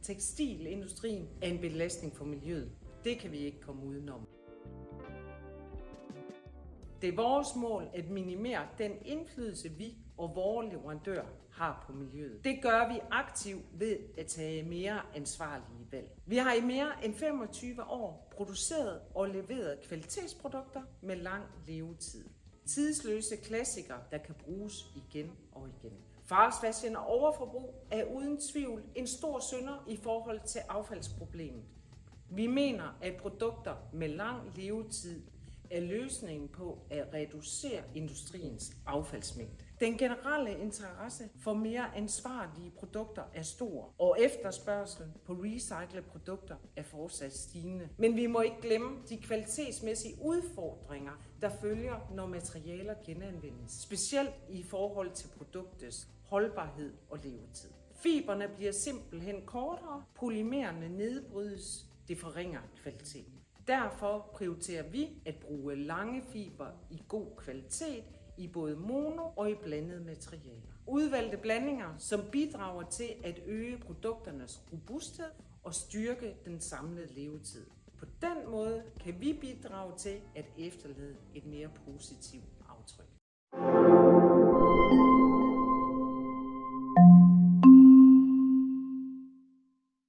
tekstilindustrien er en belastning for miljøet. Det kan vi ikke komme udenom. Det er vores mål at minimere den indflydelse, vi og vores leverandør har på miljøet. Det gør vi aktivt ved at tage mere ansvarlige valg. Vi har i mere end 25 år produceret og leveret kvalitetsprodukter med lang levetid. Tidsløse klassikere, der kan bruges igen og igen. Fast fashion og overforbrug er uden tvivl en stor synder i forhold til affaldsproblemet. Vi mener, at produkter med lang levetid er løsningen på at reducere industriens affaldsmængde. Den generelle interesse for mere ansvarlige produkter er stor, og efterspørgselen på recyclede produkter er fortsat stigende. Men vi må ikke glemme de kvalitetsmæssige udfordringer, der følger, når materialer genanvendes, specielt i forhold til produktets holdbarhed og levetid. Fiberne bliver simpelthen kortere, polymererne nedbrydes, det forringer kvaliteten. Derfor prioriterer vi at bruge lange fiber i god kvalitet i både mono og i blandede materialer. Udvalgte blandinger, som bidrager til at øge produkternes robusthed og styrke den samlede levetid. På den måde kan vi bidrage til at efterlade et mere positivt aftryk.